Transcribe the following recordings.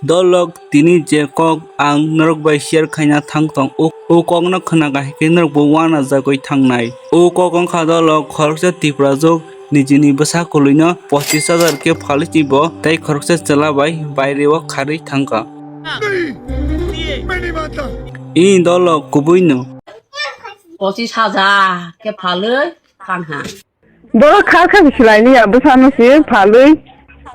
Dolok tini je kok ang norok bai share khaina thangtong o kok na khana ga ke norok bo wana jagoi thangnai o kok ang kha dolok khoroksa tipra jok nijini bwsa kuluino 25,000 ke phalichi bo tai khoroksa Cwla bai baire o khari thangka in dolok kubuino 25,000 ke phalwi thangha Dolo khar kha bislai ya bwsa no si phalwi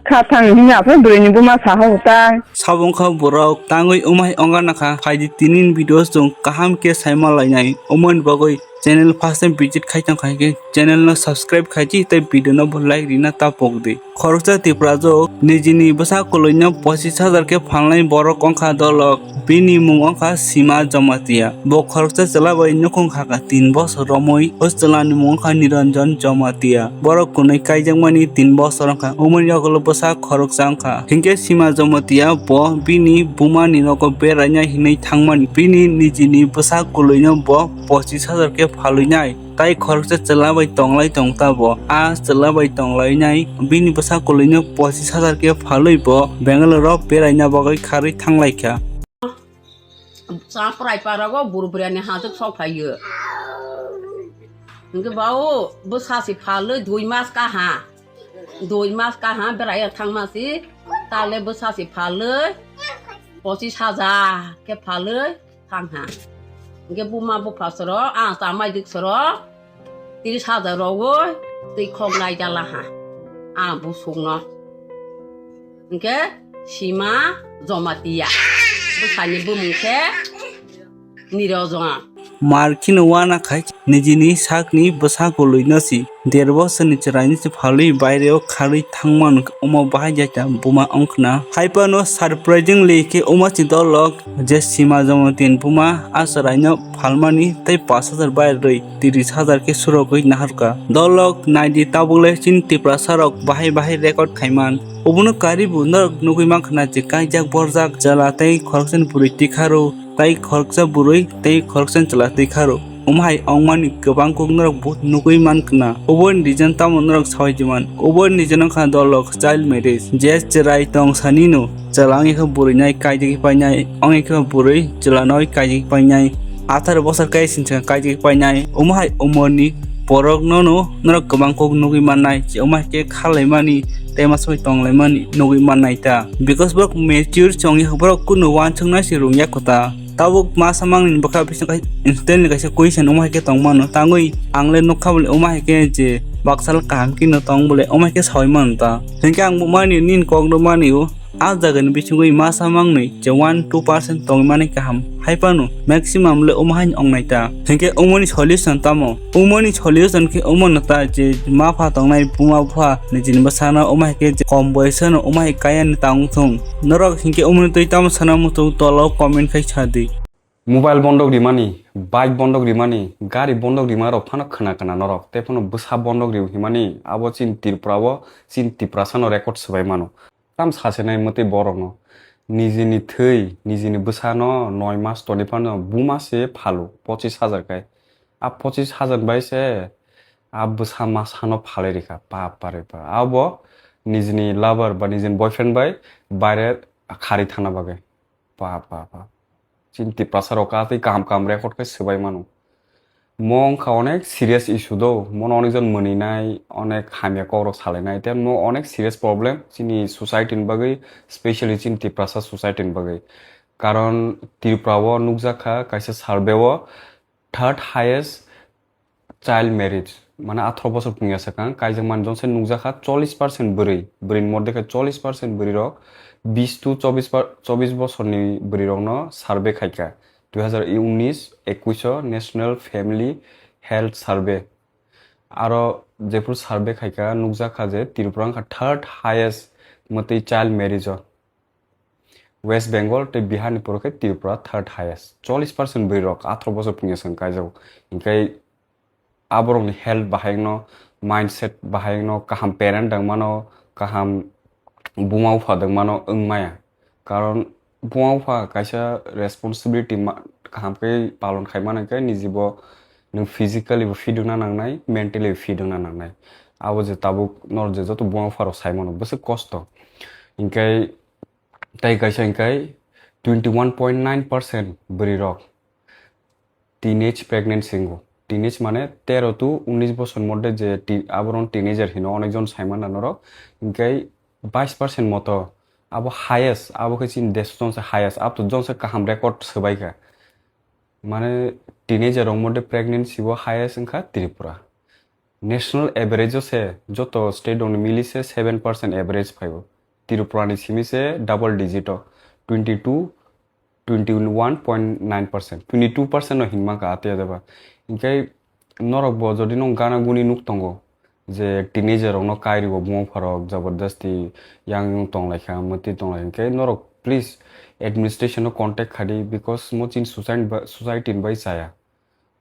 kha thang hinya phe brini buma sa ho ta sabongkha borok tangoi umai onganakha phaidi tinin videos jong kaham ke saima lainai omon bagoi channel first time visit khaitang khaike channel no subscribe khaiji tai video no like rina ta pokde khoroksa tipra jo nijini bwsa koloino 25,000 ke phalnai borok ongkha dolok bini mung ongkha Sima jamatia bo khoroksa Cwla bai nokong khaka 3 বছর romoi o Cwla ni mung ongkha Niranjan jamatia borok kunai kaijangmani 3 বছর ongkha umoni yogolo bwsa khoroksa ongkha hingke Sima jamatia bo bini buma ni noko beraina hinai thangman bini nijini bwsa koloino bo 25,000 ke phalwinai tai khoroksa Cwla bai tonglai tongta bo a Cwla bai tonglai nai bini bwsa koloino 25,000 ke phalwi bo Bangalore beraina bagoi khari thanglaikha sa prai parago burbriani hajok sok phayo nge bao bwsa si phalwi 2 mas ka ha 2 mas ka ha berai thangma si tale bwsa si phalwi 25,000 ke phalwi thangha nge buma bu phasro a samai dik sro 30,000 rogo tei khongnai jala ha a bu sungno nge Sima jamatia bwsani bumungkhe Niranjan Markin wana khai nijini sakni bwsa koloino si 1.5 বছরনি charaini si phalwi baire o khari thangman omo bahai jata buma ongkhna haipano surprisingly ke oma si dolok je Sima jamatin buma asaraino phalmani tai 5,000 bairoi 30,000 ke surogoi naharka dolok naidi tabule chin tipra sarok bahai record khaiman obuno karibu norok nugui mankhna je kaijak borjak Cwla tai khoroksan puri tikharo tai khoroksa burui tai khoroksan Cwla tikharo umhai ongmani gobang kok norok but nugui mankna obon dijan tamon norok sawaijiman obon dijan kha dolok child marriage je cherai tong sanino Cwla ngi kha burinai kaijaki painai ongi kha burui Cwla noi kaijaki painai 18 বছর kai sincha kaijaki painai umhai omoni borok nono norok gobang kok nugui manai je umhai ke khalaimani tema soi tonglaimani nugui manai ta because borok mature chongi borok kuno wan chungna si rungya kota tabuk masamang ni baka bisa instantly kaisa question umai ke tongmano tangoi angle nokhabule umai ke je baksal kam kino tongbole umai ke soiman ta hingke ang mani nin kogno maniu a jagan bisingoi masamang ni je 1-2% tongmani kaham haipano maximum le umai ongnaita hingke umoni solution tamo umoni solution ke umonata je ma pha tongnai buma pha nijin basana umai ke je kom boysan umai kayan tangthong norok hingke umoni toi tam sana mutu tolo comment khai chadi mobile বন্ধক রিমানি bike বন্ধক রিমানি গাড়ি বন্ধক রিমারো Fanon খানা খানা নরক তেফনো বসা বন্ধক রিউ হিমানি আবো চিন তিরপ্রাবো চিন তিপ্রাসানো রেকর্ড সবাই মানো তাম সাসেনাই মতে বরনো নিজেনি থৈ নিজেনি বসানো 9 মাস তনিফানো 2 মাসে ফালো 25,000 কাই আ 25,000 বাইসে আব বসা মাসানো ফালে রেখা পারে পা আবো নিজেনি লাভার বা নিজেনি বয়ফ্রেন্ড বাই বাইরে খারি থানা বাগে পা চিন্তি প্রাসার অকাতেই কাম রেকর্ড করে সবাই মানু মংখা অনেক সিরিয়াস ইস্যু দো মন অনেকজন মনিনাই অনেক হামিয়া কর সালাইনাই তেন মো অনেক সিরিয়াস প্রবলেম চিনি সোসাইটিন বাগৈ স্পেশালি চিন্তি প্রাসা সোসাইটিন বাগৈ কারণ ত্রিপুরাও নুকজাখা কাইসে সার্ভেও থার্ড হাইয়েস্ট চাইল্ড ম্যারেজ মানে 18 বছর পুঙ্গিয়া সাকাং কাইজং মানজনসে নুকজাখা 40% বরিন মধ্যে 40% বরি রক 20-24 বছরনি বরি রকনো সার্ভে খাইকা 2019-21 ন্যাশনাল ফ্যামিলি হেলথ সার্ভে আরো যেপুর সার্ভে খাইকা নুকজাখা যে ত্রিপুরাংখা থার্ড হাইয়েস্ট মতে চাইল্ড ম্যারেজ ওয়েস্ট বেঙ্গল তে বিহারনি পরকে ত্রিপুরা থার্ড হাইয়েস্ট 40% বরি রক 18 বছর পুঙ্গিয়া সাং কাইজাও ইনকাই আবরংনি হেলথ বাহাইনো মাইন্ডসেট বাহাইনো কাহাম প্যারেন্ট দাংমানো কাহাম বুমাও ফাদংমানো ওংমায়া কারণ বুমাও ফা কাইসা রেসপন্সিবিলিটি কাহামকে পালন খাইমানাকে নিজিব নং ফিজিক্যালি ফিডুনা নাংনাই মেন্টালি ফিডুনা নাংনাই আবো যে তাবুক নর যে যত বুমাও ফারো সাইমানো বসে কষ্ট Inkai tai kaisa ingkai 21.9% beri rok teenage pregnancy go teenage মানে 13 to 19 বছর মধ্যে যে আবরণ টিনেজার হিনো অনেকজন সাইমান নানরক ইনকাই 22% মতো আবো হাইয়েস্ট আবো কিছু দেশ জনসে হাইয়েস্ট আপ তো জনসে কাহাম রেকর্ড সবাইকা মানে টিনেজারের মধ্যে প্রেগনেন্সি ও হাইয়েস্ট ইনকা ত্রিপুরা ন্যাশনাল এভারেজও সে যত স্টেট দं মিলিছে 7% এভারেজ পাইব ত্রিপুরানি সিমিছে ডাবল ডিজিট 21.9% 22% হিনমাকা আতিয়া যাবা ইনকাই নরক ব যদি নং গানা গুনি নুক তঙ্গ যে টিনেজার ন কাইরিব বুং ফরক জবরদস্তি ইয়াং ইউং তং লাইখা মতি তং লাইখা নরক প্লিজ এডমিনিস্ট্রেশন কন্ট্যাক্ট খাদি বিকজ মোচিন সোসাইটি বাই সায়া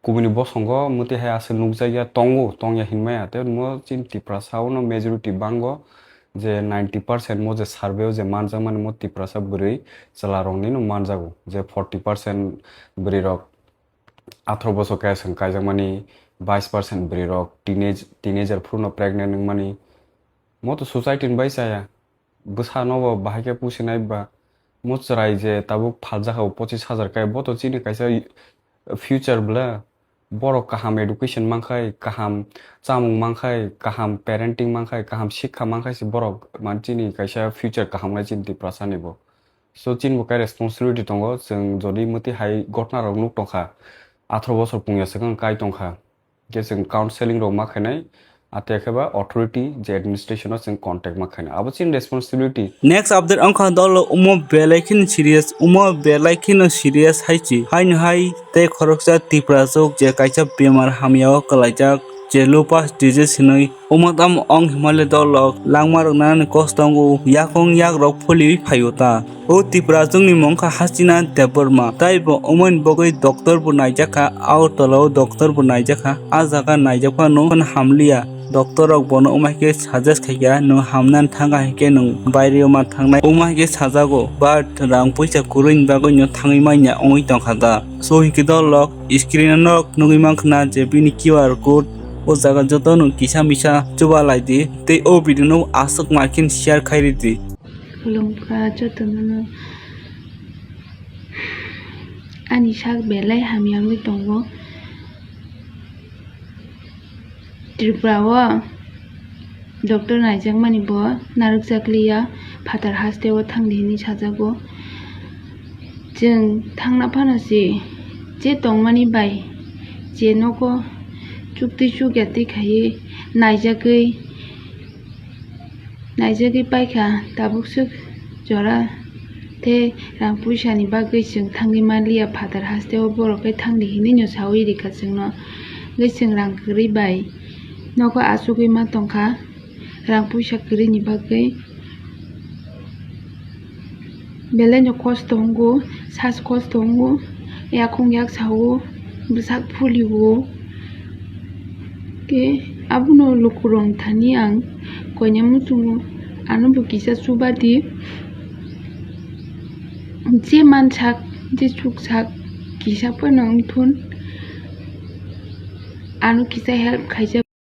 কুবিনি বসঙ্গ মতি হাই আছে নুক জায়গা তঙ্গো তংয়া হিনমায়া তে মো চিন টিপ্রাসাও ন মেজরিটি বাঙ্গ যে 90% মো যে সার্ভেও যে মানজা মানে মো টিপ্রাসা বরি চালারংনি ন মানজাগো যে 40% বরি রক 18 বছর কায়সং কাইজা মানে 22% বরি রক টিনেজার ফুরনো প্রেগনেন্ট মানে মো তো সোসাইটি বাই সায়া বসা নব বাহাইকে পুছিনাই বা মো চরাই যে তাবুক ফালজাখাও 25,000 কাই বতো চিনি কাইসা future bla borok kaham education mangkhai kaham chamung mangkhai kaham parenting mangkhai kaham shikha mangkhai si borok manchini kaisa future kaham na chinti prasani bo so chin bo kai responsibility tongo jeng jodi muti hai gotna rok nuk tongkha 18 বছর pungya sekang kai tongkha ge jeng counseling ro makhanai atekeba authority je administration o jeng contact makhani abo chin responsibility next update angkha dolo umo belaikin serious haichi hain hai te khoroksa tipra jok je kaisa bemar hamyao kalaijak je lopas disease hinoi umatam ong himalaya dolok langmar nan kostongu yakong yak rok pholi phayota o tipra jongni mongkha hasina deborma taibo umon bogoi doctor bu naijaka autolo doctor bu naijaka ajaga naijaka no hamliya doctor rok bono umaike suggest khaiya no hamnan thanga hike no baireo ma thangnai umaike sajago but rang poisa kuruin bagoi no thangai maina ongoi tongkhada so hike dolok screen nok nugui mangkhna je bini QR code o jaga joto no kisa misa chuba laidi te o video no asuk markin share khairi di lungka joto no ani sak belai hamyang ni tongo Tripura Doctor Naijang mani bo naruk jakliya phatar haste o thangdini sajago jeng thangna phanasi je tongmani bai je noko chukti chugyati khai naijagui paikha tabuksuk jora te rang puisani bagui jeng thangni manliya phatar haste o borokai thangdi hini no sawi rika jengno geiseng rang gri bai noko asugui ma tongkha rang puisa kri ni bagui belai no cost tongo sas cost tongo yakong yak sawo busak phuliwo ke abuno lukurong thani ang konya mutungo anu bukisa subadi je mansak je chuksak kisa panang thun anu kisa help khaija